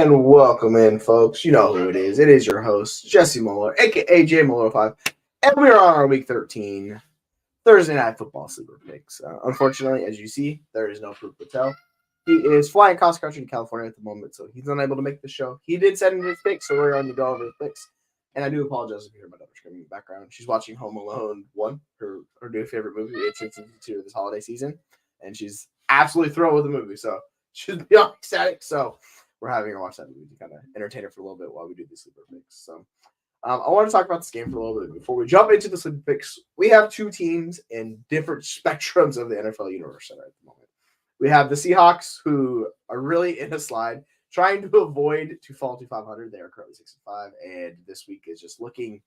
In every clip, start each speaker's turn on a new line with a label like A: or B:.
A: And welcome in, folks. You know who it is. It is your host, Jesse Muller, aka J Muller 5. And we are on our week 13 Thursday night football sleeper picks. Unfortunately, as you see, there is no Proof Patel. He is flying cross country to California at the moment, so he's unable to make the show. He did send in his picks, so we're going to go over his picks. And I do apologize if you hear my daughter screaming in the background. She's watching Home Alone 1, her new favorite movie. It's instituted this holiday season, and she's absolutely thrilled with the movie, so she's beyond ecstatic. So we're having her watch that movie to kind of entertain her for a little bit while we do these sleeper picks. So I want to talk about this game for a little bit. Before we jump into the sleeper picks, we have two teams in different spectrums of the NFL universe at the moment. We have the Seahawks, who are really in a slide, trying to avoid to fall to 500. They are currently 6-5, and this week is just looking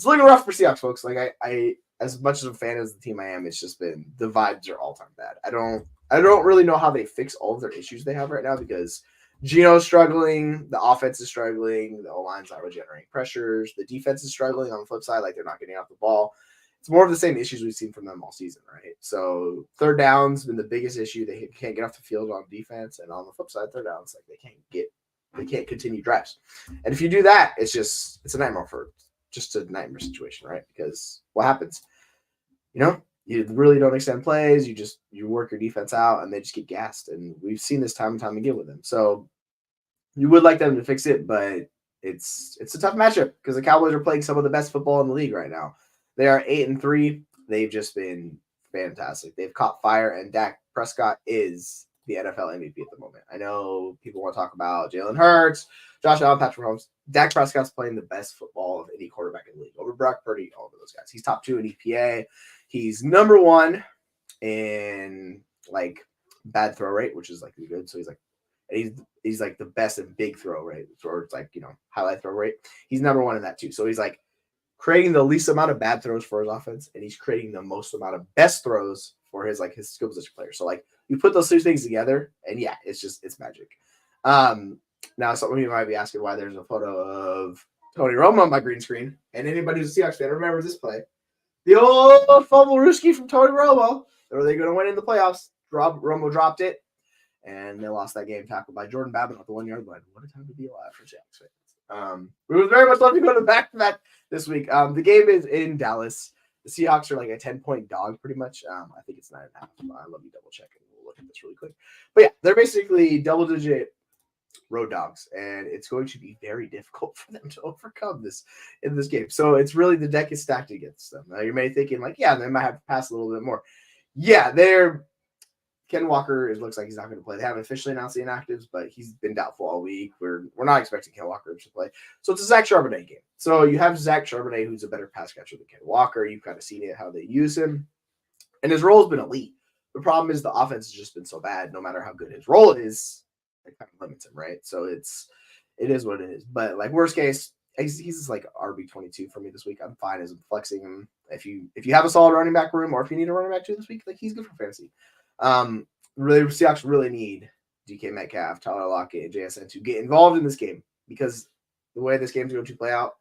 A: rough for Seahawks, folks. Like I as much as a fan as the team I am, it's just been the vibes are all time bad. I don't really know how they fix all of their issues they have right now because Gino's struggling, the offense is struggling, the O-line's not really generating pressures, the defense is struggling on the flip side, like they're not getting off the ball. It's more of the same issues we've seen from them all season, right? So third down's been the biggest issue. They can't get off the field on defense, and on the flip side, third downs, like they can't continue drives. And if you do that, it's a nightmare just a nightmare situation, right? Because what happens? You really don't extend plays. You work your defense out, and they just get gassed. And we've seen this time and time again with them. So you would like them to fix it, but it's a tough matchup because the Cowboys are playing some of the best football in the league right now. They are 8-3. They've just been fantastic. They've caught fire, and Dak Prescott is the NFL MVP at the moment. I know people want to talk about Jalen Hurts, Josh Allen, Patrick Mahomes. Dak Prescott's playing the best football of any quarterback in the league over Brock Purdy, all of those guys. He's top 2 in EPA. He's number 1 in like bad throw rate, which is like good. So he's like the best in big throw rate, or it's like highlight throw rate. He's number 1 in that too. So he's like creating the least amount of bad throws for his offense, and he's creating the most amount of best throws for his skill position player. So like you put those two things together, and yeah, it's magic. Now some of you might be asking why there's a photo of Tony Romo on my green screen, and anybody who's a Seahawks fan remembers this play. The old fumble Ruski from Tony Romo. Are they going to win in the playoffs? Romo dropped it, and they lost that game tackled by Jordan Babbitt at the 1-yard line. What a time to be alive for Seahawks fans. We would very much love to go to the back to that this week. The game is in Dallas. The Seahawks are like a 10-point dog, pretty much. I think it's 9.5. Let me double check, and we'll look at this really quick. But yeah, they're basically double-digit road dogs, and it's going to be very difficult for them to overcome this in this game. So it's really the deck is stacked against them. Now you may be thinking like, yeah, they might have to pass a little bit more. Yeah, Ken Walker looks like he's not going to play. They haven't officially announced the inactives, but he's been doubtful all week. We're not expecting Ken Walker to play. So it's a Zach Charbonnet game. So you have Zach Charbonnet, who's a better pass catcher than Ken Walker. You've kind of seen it, how they use him. And his role has been elite. The problem is the offense has just been so bad, no matter how good his role is, it kind of limits him, right? So it is what it is. But like worst case, he's like RB22 for me this week. I'm fine as I'm flexing him. If you have a solid running back room, or if you need a running back too this week, like he's good for fantasy. Really, Seahawks really need DK Metcalf, Tyler Lockett, and JSN to get involved in this game because the way this game's going to play out,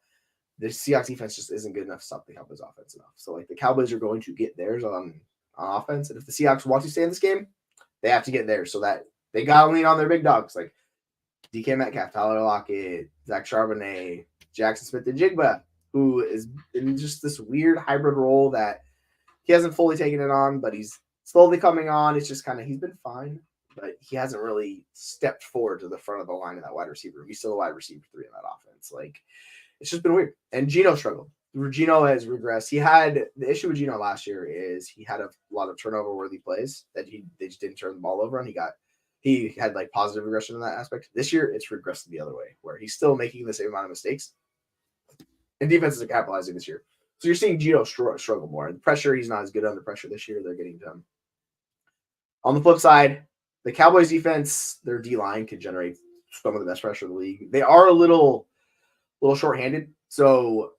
A: the Seahawks defense just isn't good enough to stop the Cowboys offense enough. So like the Cowboys are going to get theirs on offense, and if the Seahawks want to stay in this game, they have to get theirs so that they got to lean on their big dogs like DK Metcalf, Tyler Lockett, Zach Charbonnet, Jackson Smith-Njigba, who is in just this weird hybrid role that he hasn't fully taken it on, but he's slowly coming on. It's just he's been fine, but he hasn't really stepped forward to the front of the line of that wide receiver. He's still a wide receiver 3 in that offense. Like, it's just been weird. And Gino struggled. Gino has regressed. The issue with Gino last year is he had a lot of turnover-worthy plays that they just didn't turn the ball over, and he had like positive regression in that aspect. This year, it's regressed the other way, where he's still making the same amount of mistakes, and defenses are capitalizing this year. So you're seeing Gino struggle more. The pressure, he's not as good under pressure this year. They're getting done. On the flip side, the Cowboys defense, their D-line can generate some of the best pressure in the league. They are a little shorthanded, so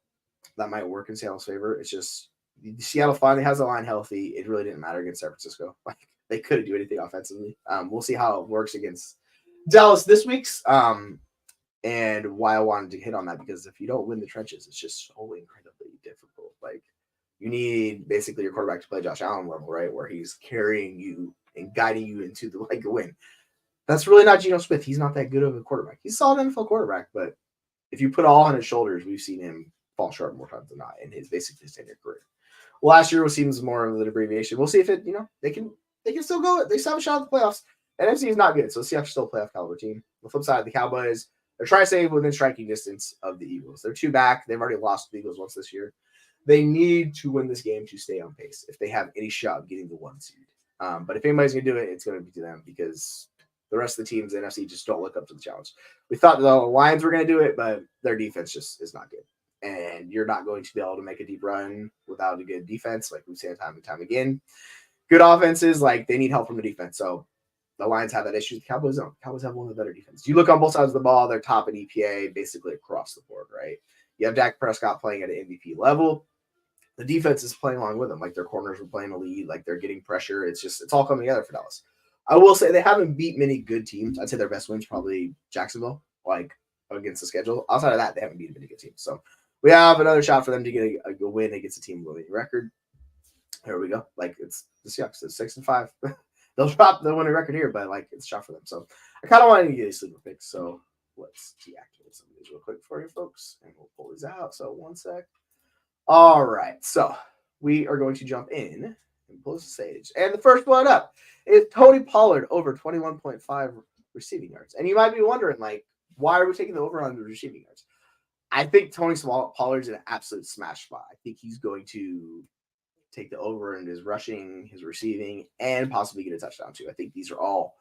A: that might work in Seattle's favor. It's just Seattle finally has the line healthy. It really didn't matter against San Francisco. Like they couldn't do anything offensively. We'll see how it works against Dallas this week's. And why I wanted to hit on that, because if you don't win the trenches, it's just so incredibly difficult. Like you need basically your quarterback to play Josh Allen level, right? Where he's carrying you and guiding you into the win. That's really not Geno Smith. He's not that good of a quarterback. He's a solid NFL quarterback, but if you put all on his shoulders, we've seen him fall short more times than not in his basically his tenure career. Last year seems more of an abbreviation. We'll see if it, they can still go. They still have a shot at the playoffs. NFC is not good, so Seahawks still a playoff caliber team. The flip side, the Cowboys, they're trying to stay within striking distance of the Eagles. They're 2 back. They've already lost the Eagles once this year. They need to win this game to stay on pace if they have any shot of getting the 1 seed. But if anybody's going to do it, it's going to be to them because the rest of the teams in the NFC just don't look up to the challenge. We thought the Lions were going to do it, but their defense just is not good. And you're not going to be able to make a deep run without a good defense, like we've seen time and time again. Good offenses, like they need help from the defense. So the Lions have that issue. The Cowboys don't. Cowboys have one of the better defenses. You look on both sides of the ball, they're top in EPA basically across the board, right? You have Dak Prescott playing at an MVP level. The defense is playing along with them. Like their corners are playing a lead, like they're getting pressure. It's all coming together for Dallas. I will say they haven't beat many good teams. I'd say their best win's probably Jacksonville, like against the schedule. Outside of that, they haven't beaten many good teams. So we have another shot for them to get a win against a team winning record. Here we go. Like it's the Seahawks. It's 6-5. They'll drop the winning record here, but like it's a shot for them. So I kind of wanted to get a sleeper pick. So let's deactivate some of these real quick for you folks, and we'll pull these out. So 1 sec. All right. So we are going to jump in and pull the stage. And the first one up is Tony Pollard over 21.5 receiving yards. And you might be wondering, like, why are we taking the over on the receiving yards? I think Tony Pollard's an absolute smash spot. I think he's going to take the over in his rushing, his receiving, and possibly get a touchdown too. I think these are all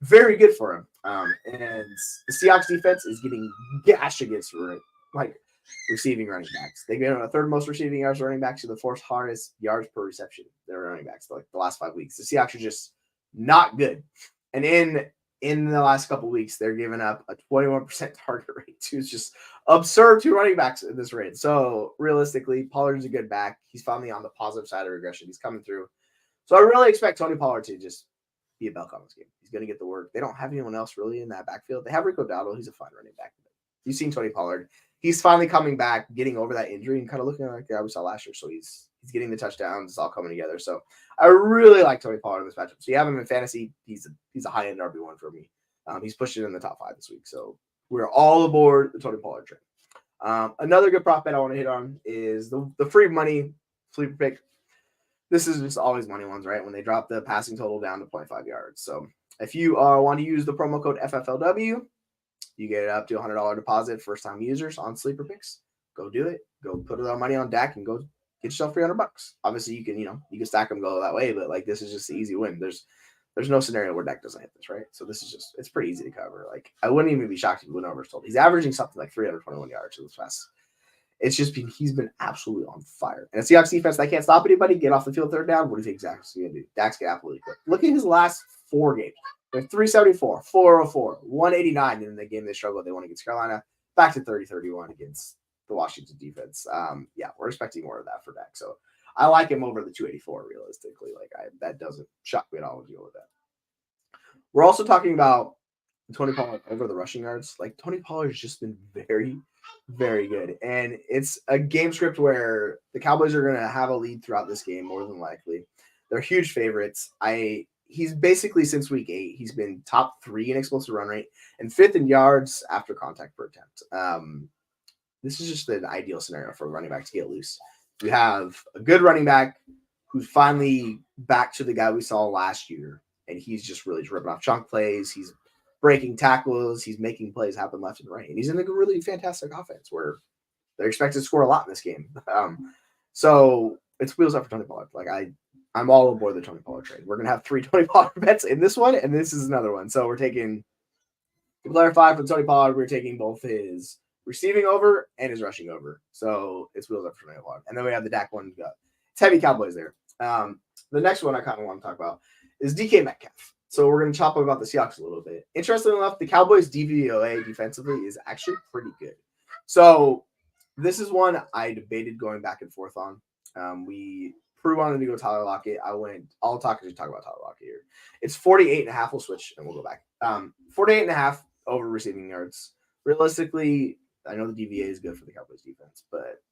A: very good for him. And the Seahawks defense is getting gashed against receiving running backs. They've been on the 3rd most receiving yards running backs to the 4th hardest yards per reception. They're running backs like the last 5 weeks. The Seahawks are just not good. And in the last couple of weeks, they're giving up a 21% target rate. It's just absurd to running backs at this rate. So realistically, Pollard's a good back. He's finally on the positive side of regression. He's coming through. So I really expect Tony Pollard to just be a bell cow in this game. He's going to get the work. They don't have anyone else really in that backfield. They have Rico Dowdle. He's a fine running back. You've seen Tony Pollard. He's finally coming back, getting over that injury and kind of looking like the guy we saw last year. So he's getting the touchdowns. It's all coming together. So I really like Tony Pollard in this matchup. So you have him in fantasy. He's a high-end RB1 for me. He's pushing in the top 5 this week. So we're all aboard the Tony Pollard train. Another good prop bet I want to hit on is the free money sleeper pick. This is just always money ones, right? When they drop the passing total down to 0.5 yards. So if you want to use the promo code FFLW, you get it up to $100 deposit first-time users on sleeper picks. Go do it. Go put our money on Dak and go get yourself $300. Obviously, you can stack them, go that way, but like this is just the easy win. There's no scenario where Dak doesn't hit this, right? So this is it's pretty easy to cover. Like I wouldn't even be shocked if he went over his total. He's averaging something like 321 yards in this fast. It's just he's been absolutely on fire. And a Seahawks defense that can't stop anybody, get off the field 3rd down. What do you think Dak's going to do? Dak's going to absolutely quit. Look at his last 4 games. They're 374, 404, 189 in the game they struggled. They won against Carolina, back to 30-31 against the Washington defense. We're expecting more of that for Dak. So I like him over the 284 realistically. That doesn't shock me at all to deal with that. We're also talking about Tony Pollard over the rushing yards. Like Tony Pollard's just been very, very good. And it's a game script where the Cowboys are going to have a lead throughout this game, more than likely. They're huge favorites. He's basically since week 8, he's been top 3 in explosive run rate and 5th in yards after contact per attempt. This is just an ideal scenario for a running back to get loose. You have a good running back who's finally back to the guy we saw last year, and he's just really ripping off chunk plays. He's breaking tackles. He's making plays happen left and right. And he's in a really fantastic offense where they're expected to score a lot in this game. So it's wheels up for Tony Pollard. I'm all aboard the Tony Pollard trade. We're going to have 3 Tony Pollard bets in this one, and this is another one. So we're taking, to clarify for Tony Pollard, we're taking both his receiving over and his rushing over. So it's wheels up for Tony Pollard. And then we have the Dak one. It's heavy Cowboys there. The next one I kind of want to talk about is DK Metcalf. So we're going to chop up about the Seahawks a little bit. Interestingly enough, the Cowboys' DVOA defensively is actually pretty good. So this is one I debated going back and forth on. Prue wanted to go Tyler Lockett. I'll talk about Tyler Lockett here. It's 48.5. We'll switch and we'll go back. 48.5 over receiving yards. Realistically, I know the DVA is good for the Cowboys defense, but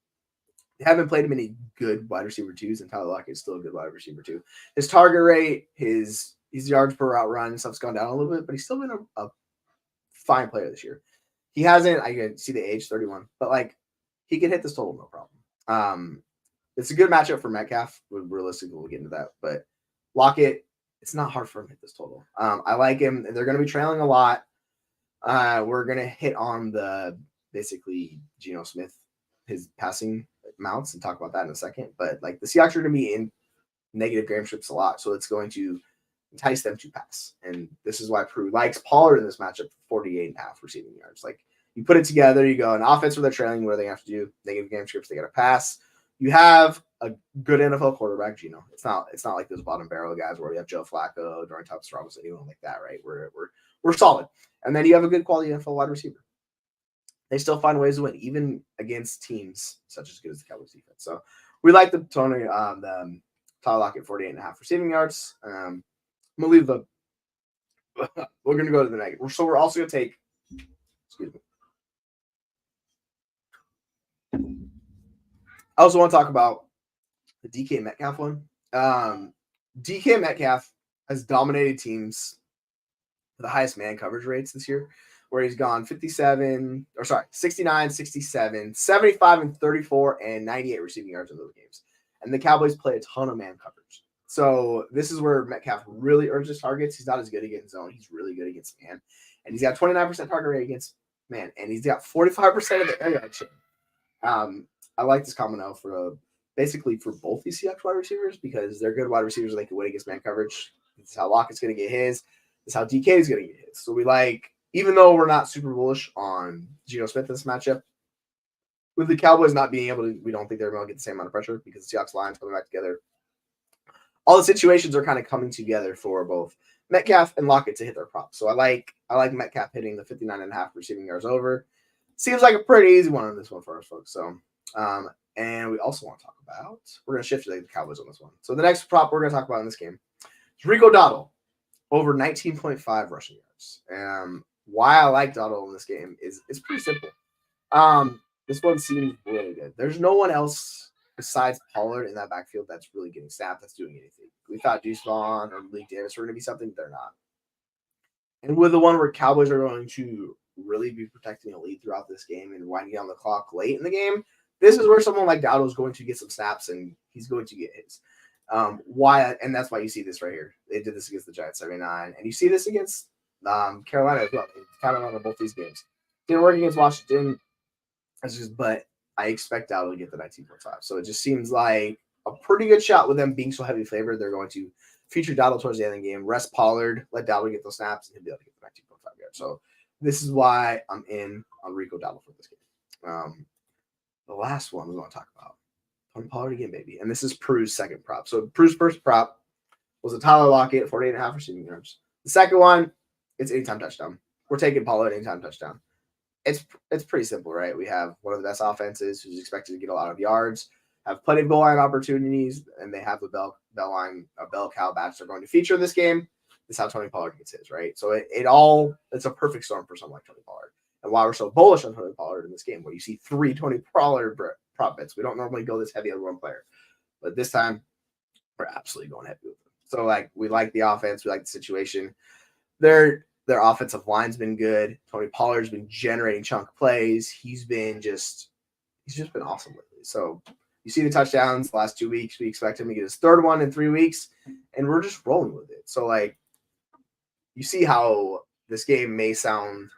A: they haven't played many good wide receiver 2s, and Tyler Lockett is still a good wide receiver 2. His target rate, his his yards per route run and stuff's gone down a little bit, but he's still been a fine player this year. He hasn't, I can see the age, 31, but like he can hit this total, no problem. It's a good matchup for Metcalf. Realistically, we'll get into that, but Lockett, it's not hard for him to hit this total. I like him. They're going to be trailing a lot. We're going to hit on the basically Geno Smith, his passing mounts, and talk about that in a second. But like the Seahawks are going to be in negative game strips a lot, so it's going to entice them to pass. And this is why Prue likes Pollard in this matchup for 48.5 receiving yards. Like you put it together, you go an offense where they're trailing, where they have to do negative game strips, they got to pass. You have a good NFL quarterback, Geno. It's not like those bottom barrel guys where we have Joe Flacco, Dorian Thompson-Robinson, anyone like that, right? We're solid. And then you have a good quality NFL wide receiver. They still find ways to win, even against teams such as good as the Cowboys defense. So we like the Tony, the Tyler Lockett 48.5 receiving yards. I'm gonna leave the. We're gonna go to the negative. So we're also gonna take. Excuse me. I also want to talk about the DK Metcalf one. DK Metcalf has dominated teams with the highest man coverage rates this year, where he's gone 69, 67, 75, and 34, and 98 receiving yards in those games. And the Cowboys play a ton of man coverage. So this is where Metcalf really earns his targets. He's not as good against zone. He's really good against man. And he's got 29% target rate against man. And he's got 45% of the air yard share. I like this combo for basically for both these Seahawks wide receivers because they're good wide receivers and they can win against man coverage. This is how Lockett's going to get his. This is how DK is going to get his. So we like, even though we're not super bullish on Geno Smith in this matchup, with the Cowboys not being able to, we don't think they're going to get the same amount of pressure because the Seahawks line's coming back together. All the situations are kind of coming together for both Metcalf and Lockett to hit their props. So I like Metcalf hitting the 59.5 receiving yards over. Seems like a pretty easy one on this one for us, folks. So, and we also want to talk about, we're going to shift to the Cowboys on this one. So the next prop we're going to talk about in this game is Rico Dowdle over 19.5 rushing yards. Why I like Dowdle in this game is it's pretty simple. This one seems really good. There's no one else besides Pollard in that backfield that's really getting snapped, that's doing anything. We thought Deuce Vaughn or Malik Davis were going to be something. They're not. And with the one where Cowboys are going to really be protecting a lead throughout this game and winding down the clock late in the game, this is where someone like Dowdle is going to get some snaps and he's going to get his. And that's why you see this right here. They did this against the Giants 79, and you see this against Carolina as well. Kind of on both these games. Didn't work against Washington, but I expect Dowdle to get the 19.5. So it just seems like a pretty good shot with them being so heavy flavored. They're going to feature Dowdle towards the end of the game, rest Pollard, let Dowdle get those snaps, and he'll be able to get the 19.5 yards. So this is why I'm in on Rico Dowdle for this game. The last one we want to talk about, Tony Pollard again, baby. And this is Prue's second prop. So Prue's first prop was a Tyler Lockett, 48.5 receiving yards. The second one, it's anytime touchdown. We're taking Pollard anytime touchdown. It's pretty simple, right? We have one of the best offenses who's expected to get a lot of yards, have plenty of goal line opportunities, and they have the bell cow batch they're going to feature in this game. This is how Tony Pollard gets his, right? So it's a perfect storm for someone like Tony Pollard. And why we're so bullish on Tony Pollard in this game, where you see 3 Tony Pollard prop bets. We don't normally go this heavy on one player, but this time we're absolutely going heavy with them. So like we like the offense, we like the situation. Their offensive line's been good. Tony Pollard's been generating chunk plays. He's just been awesome lately. So you see the touchdowns the last 2 weeks. We expect him to get his third one in 3 weeks, and we're just rolling with it. So like you see how this game may sound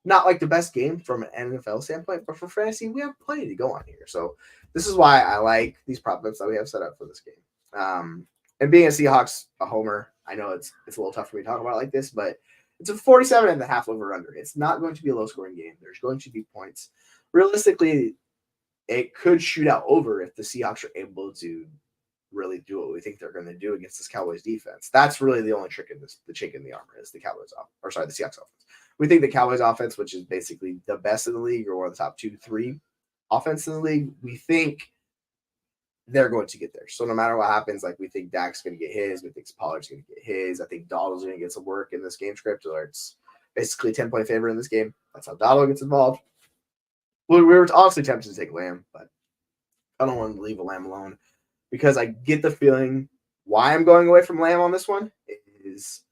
A: not like the best game from an NFL standpoint, but for fantasy, we have plenty to go on here. So this is why I like these prop bets that we have set up for this game. And being a Seahawks a homer, I know it's a little tough for me to talk about like this, but it's a 47.5 over under. It's not going to be a low scoring game. There's going to be points. Realistically, it could shoot out over if the Seahawks are able to really do what we think they're going to do against this Cowboys defense. That's really the only trick in this, the chink in the armor is the Seahawks offense. We think the Cowboys offense, which is basically the best in the league or one of the top 2-3 offense in the league, we think they're going to get there. So no matter what happens, like we think Dak's going to get his, we think Pollard's going to get his. I think Dowdle's going to get some work in this game script, or it's basically 10-point favorite in this game. That's how Dowdle gets involved. We were honestly tempted to take Lamb, but I don't want to leave a Lamb alone because I get the feeling why I'm going away from Lamb on this one is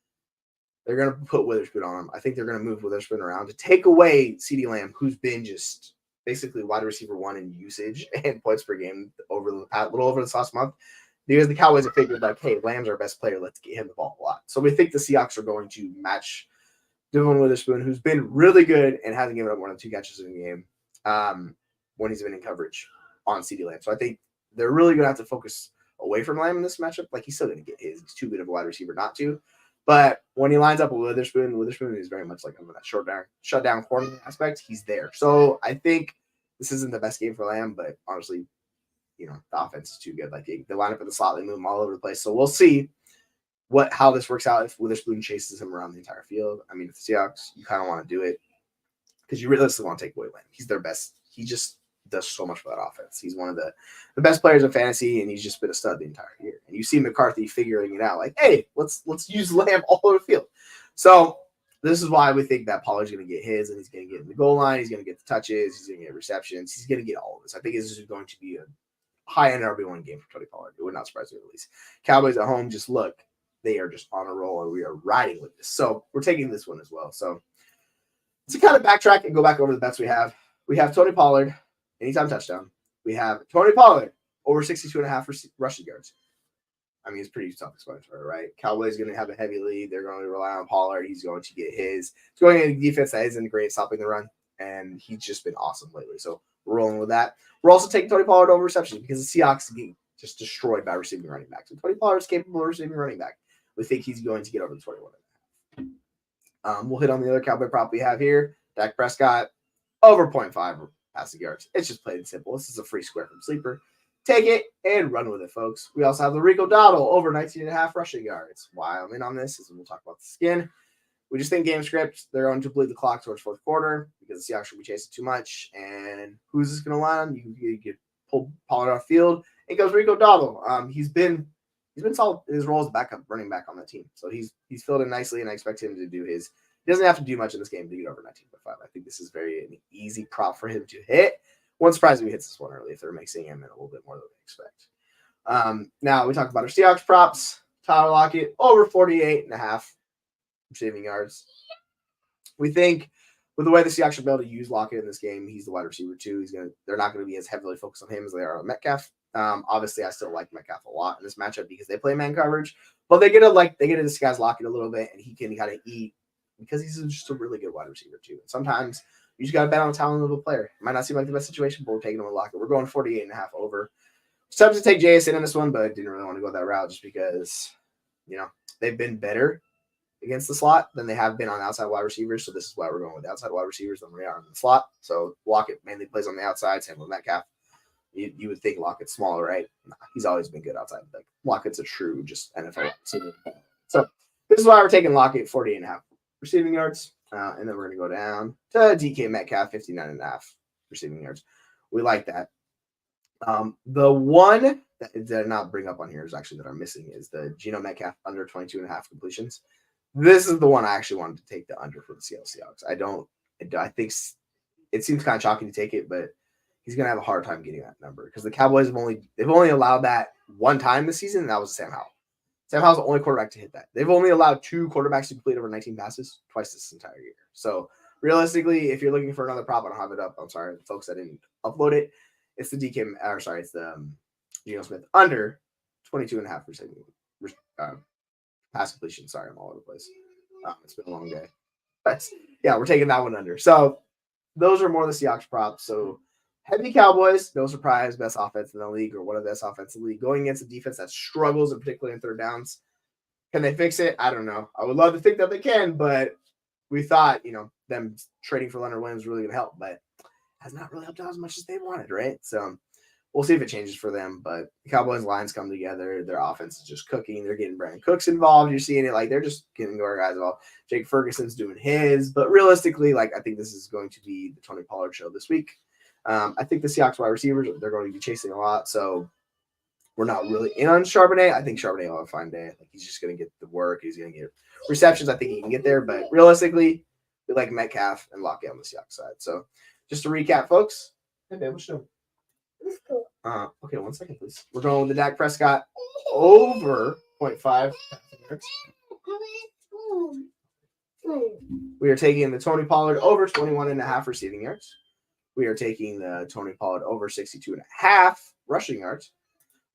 A: they're going to put Witherspoon on him. I think they're going to move Witherspoon around to take away CeeDee Lamb, who's been just basically wide receiver 1 in usage and points per game over the this last month. Because the Cowboys have figured, like, hey, Lamb's our best player. Let's get him the ball a lot. So we think the Seahawks are going to match Devon Witherspoon, who's been really good and hasn't given up more than 2 catches in the game when he's been in coverage on CeeDee Lamb. So I think they're really going to have to focus away from Lamb in this matchup. Like, he's still going to get his. He's too good of a wide receiver not to. But when he lines up with Witherspoon is very much like that shutdown corner aspect. He's there. So I think this isn't the best game for Lamb, but honestly, the offense is too good. Like, they line up in the slot, they move him all over the place. So we'll see how this works out if Witherspoon chases him around the entire field. I mean, if the Seahawks, you kind of want to do it because you realistically want to take away Lamb. He's their best. He just does so much for that offense. He's one of the best players in fantasy, and he's just been a stud the entire year. And you see McCarthy figuring it out, like, hey, let's use Lamb all over the field. So this is why we think that Pollard's going to get his, and he's going to get in the goal line. He's going to get the touches. He's going to get receptions. He's going to get all of this. I think this is going to be a high-end RB1 game for Tony Pollard. It would not surprise me at least. Cowboys at home, just look. They are just on a roll, and we are riding with this. So we're taking this one as well. So to kind of backtrack and go back over the bets we have Tony Pollard, anytime touchdown. We have Tony Pollard, over 62.5 rushing yards. I mean, it's pretty self-explanatory, right? Cowboys going to have a heavy lead. They're going to rely on Pollard. He's going to get his. It's going in a defense that isn't great at stopping the run, and he's just been awesome lately. So we're rolling with that. We're also taking Tony Pollard over receptions because the Seahawks get just destroyed by receiving running backs. So Tony Pollard is capable of receiving running back. We think he's going to get over the 21.5. We'll hit on the other Cowboy prop we have here. Dak Prescott, over 0.5 passing yards. It's just plain and simple. This is a free square from Sleeper. Take it and run with it, folks. We also have the Rico Dowdle, over 19.5 rushing yards. Why I'm in on this is we'll talk about the skin. We just think game script, they're going to bleed the clock towards fourth quarter because the Seahawks will be chasing too much. And who's this going to land? You get pull Pollard off field. It goes Rico Dowdle. He's been solid in his role as backup running back on that team. So he's filled in nicely, and I expect him to do his. He doesn't have to do much in this game to get over 19.5. I think this is an easy prop for him to hit. Won't surprise me if he hits this one early if they're mixing him in a little bit more than we expect. Now we talk about our Seahawks props. Tyler Lockett, over 48.5 receiving yards. We think with the way the Seahawks should be able to use Lockett in this game, he's the wide receiver too. They're not going to be as heavily focused on him as they are on Metcalf. Obviously, I still like Metcalf a lot in this matchup because they play man coverage, but they get to disguise Lockett a little bit, and he can kind of eat because he's just a really good wide receiver too. And sometimes you just got to bet on a talented little player. It might not seem like the best situation, but we're taking him with Lockett. We're going 48.5 over. It's to take JSN in this one, but I didn't really want to go that route just because, they've been better against the slot than they have been on outside wide receivers. So this is why we're going with outside wide receivers than we are in the slot. So Lockett mainly plays on the outside, same with Metcalf. You would think Lockett's smaller, right? Nah, he's always been good outside. Like Lockett's a true just NFL receiver. So this is why we're taking Lockett 48.5 receiving yards. And then we're going to go down to DK Metcalf, 59.5 receiving yards. We like that. The one that did not bring up on here is actually that I'm missing is the Geno Metcalf under 22.5 completions. This is the one I actually wanted to take the under for the Seattle Seahawks. I think it seems kind of shocking to take it, but he's going to have a hard time getting that number because the Cowboys they've only allowed that one time this season, and that was Sam Howell. Sam Howell's the only quarterback to hit that. They've only allowed 2 quarterbacks to complete over 19 passes twice this entire year. So realistically, if you're looking for another prop, I don't have it up. I'm sorry, folks, I didn't upload it. It's the it's the Geno Smith under 22.5% pass completion. Sorry, I'm all over the place. It's been a long day. But yeah, we're taking that one under. So those are more the Seahawks props. So heavy Cowboys, no surprise, best offense in the league or one of the best offense in the league, going against a defense that struggles, and particularly in third downs. Can they fix it? I don't know. I would love to think that they can, but we thought, them trading for Leonard Williams was really going to help, but has not really helped out as much as they wanted, right? So we'll see if it changes for them, but the Cowboys lines come together. Their offense is just cooking. They're getting Brandon Cooks involved. You're seeing it like they're just getting our guys involved. Jake Ferguson's doing his, but realistically, I think this is going to be the Tony Pollard show this week. I think the Seahawks wide receivers, they're going to be chasing a lot, so we're not really in on Charbonnet. I think Charbonnet will have a fine day. He's just going to get the work. He's going to get receptions. I think he can get there, but realistically, we like Metcalf and Lockett on the Seahawks side. So just to recap, folks. Hey, babe, what you doing? Okay, 1 second, please. We're going with the Dak Prescott over 0.5 yards. We are taking the Tony Pollard over 21.5 receiving yards. We are taking the Tony Pollard over 62.5 rushing yards.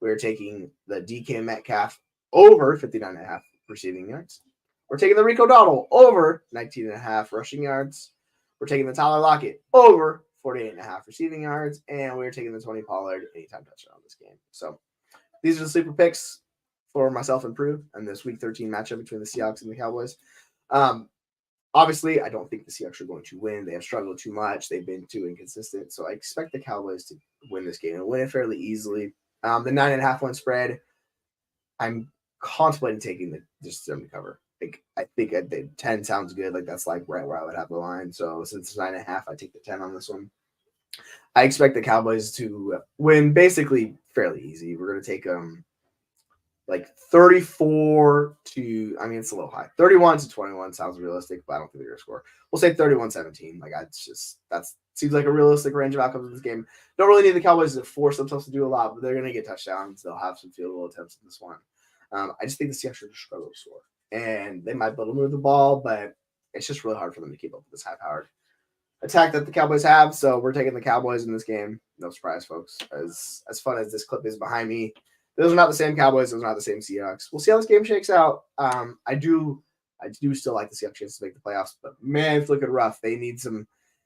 A: We are taking the DK Metcalf over 59.5 receiving yards. We're taking the Rico Dowdle over 19.5 rushing yards. We're taking the Tyler Lockett over 48.5 receiving yards. And we're taking the Tony Pollard anytime touchdown this game. So these are the sleeper picks for myself and Prue in this Week 13 matchup between the Seahawks and the Cowboys. Obviously, I don't think the Seahawks are going to win. They have struggled too much. They've been too inconsistent. So I expect the Cowboys to win this game and win it fairly easily. The 9.5-1 spread, I'm contemplating taking just them to cover. I think the 10 sounds good. Like that's like right where I would have the line. So since it's 9.5, I take the 10 on this one. I expect the Cowboys to win basically fairly easy. We're going to take like 34 to, I mean, it's a little high. 31 to 21 sounds realistic, but I don't think they're going to score. We'll say 31-17. Like, that seems like a realistic range of outcomes in this game. Don't really need the Cowboys to force themselves to do a lot, but they're going to get touchdowns. They'll have some field goal attempts in this one. I just think the Seahawks are going to struggle to score. And they might be able to move the ball, but it's just really hard for them to keep up with this high-powered attack that the Cowboys have. So we're taking the Cowboys in this game. No surprise, folks. As fun as this clip is behind me, those are not the same Cowboys. Those are not the same Seahawks. We'll see how this game shakes out. I do still like the Seahawks chance to make the playoffs, but man, it's looking rough. They need to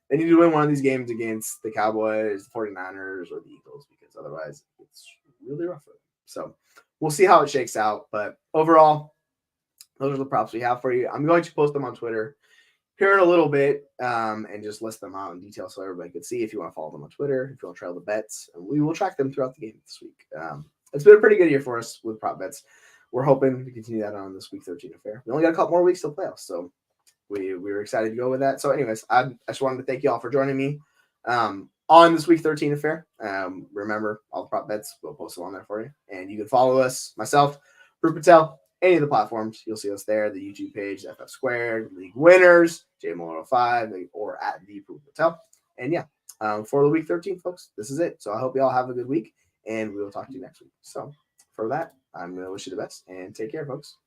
A: win one of these games against the Cowboys, the 49ers, or the Eagles, because otherwise it's really rough for them. So we'll see how it shakes out. But overall, those are the props we have for you. I'm going to post them on Twitter here in a little bit and just list them out in detail so everybody can see if you want to follow them on Twitter, if you want to trail the bets. And we will track them throughout the game this week. It's been a pretty good year for us with prop bets. We're hoping to continue that on this Week 13 affair. We only got a couple more weeks till playoffs, so we were excited to go with that. So anyways, I just wanted to thank you all for joining me on this Week 13 affair. Remember, all the prop bets, we'll post them on there for you. And you can follow us, myself, Prue Patel, any of the platforms. You'll see us there, the YouTube page, FF Squared, League Winners, JMolar05, or at the Prue Patel. And yeah, for the Week 13, folks, this is it. So I hope you all have a good week, and we will talk to you next week. So for that, I'm going to wish you the best, and take care, folks.